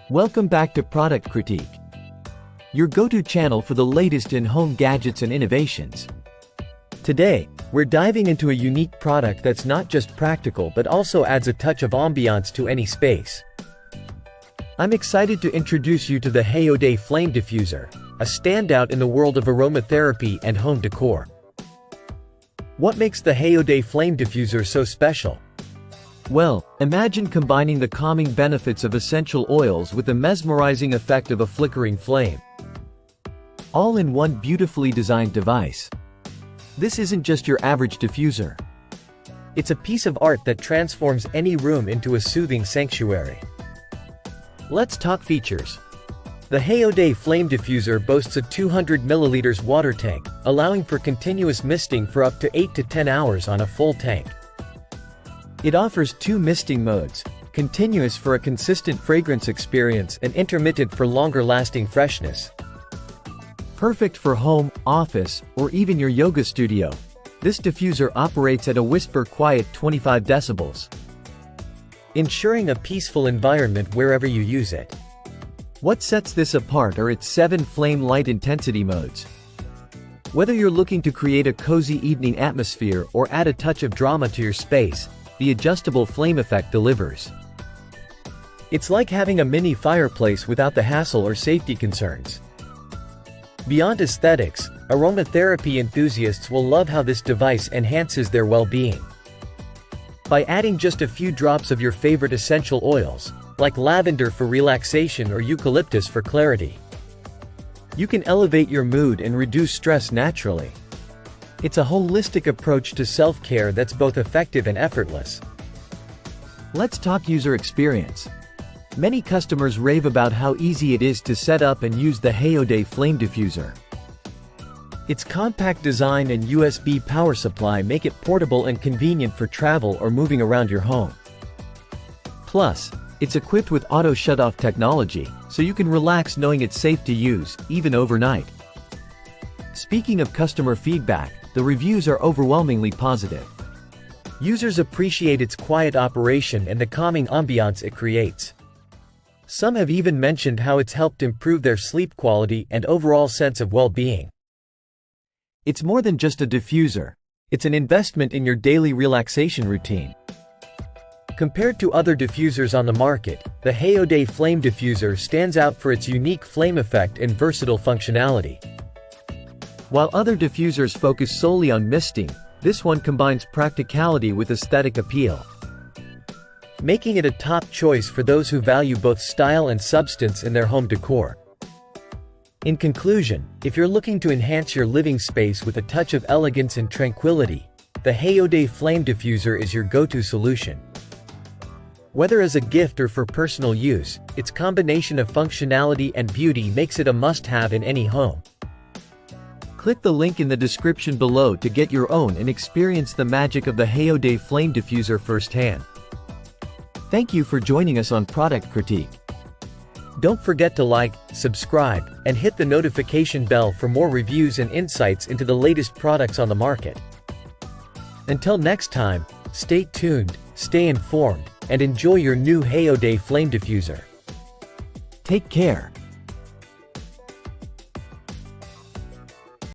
Welcome back to Product Critique, your go-to channel for the latest in home gadgets and innovations. Today, we're diving into a unique product that's not just practical but also adds a touch of ambiance to any space. I'm excited to introduce you to the Haoday Flame Diffuser, a standout in the world of aromatherapy and home decor. What makes the Haoday Flame Diffuser so special? Well, imagine combining the calming benefits of essential oils with the mesmerizing effect of a flickering flame, all in one beautifully designed device. This isn't just your average diffuser. It's a piece of art that transforms any room into a soothing sanctuary. Let's talk features. The Haoday Flame Diffuser boasts a 200 ml water tank, allowing for continuous misting for up to 8 to 10 hours on a full tank. It offers two misting modes, continuous for a consistent fragrance experience and intermittent for longer-lasting freshness. Perfect for home, office, or even your yoga studio, this diffuser operates at a whisper-quiet 25 decibels, ensuring a peaceful environment wherever you use it. What sets this apart are its 7 flame light intensity modes. Whether you're looking to create a cozy evening atmosphere or add a touch of drama to your space, the adjustable flame effect delivers. It's like having a mini fireplace without the hassle or safety concerns. Beyond aesthetics, aromatherapy enthusiasts will love how this device enhances their well-being. By adding just a few drops of your favorite essential oils, like lavender for relaxation or eucalyptus for clarity, you can elevate your mood and reduce stress naturally. It's a holistic approach to self-care that's both effective and effortless. Let's talk user experience. Many customers rave about how easy it is to set up and use the Haoday Flame Diffuser. Its compact design and USB power supply make it portable and convenient for travel or moving around your home. Plus, it's equipped with auto shut-off technology, so you can relax knowing it's safe to use, even overnight. Speaking of customer feedback, the reviews are overwhelmingly positive. Users appreciate its quiet operation and the calming ambiance it creates. Some have even mentioned how it's helped improve their sleep quality and overall sense of well-being. It's more than just a diffuser. It's an investment in your daily relaxation routine. Compared to other diffusers on the market, the Haoday Flame Diffuser stands out for its unique flame effect and versatile functionality. While other diffusers focus solely on misting, this one combines practicality with aesthetic appeal, making it a top choice for those who value both style and substance in their home decor. In conclusion, if you're looking to enhance your living space with a touch of elegance and tranquility, the Haoday Flame Diffuser is your go-to solution. Whether as a gift or for personal use, its combination of functionality and beauty makes it a must-have in any home. Click the link in the description below to get your own and experience the magic of the Haoday Flame Diffuser firsthand. Thank you for joining us on Product Critique. Don't forget to like, subscribe, and hit the notification bell for more reviews and insights into the latest products on the market. Until next time, stay tuned, stay informed, and enjoy your new Haoday Flame Diffuser. Take care.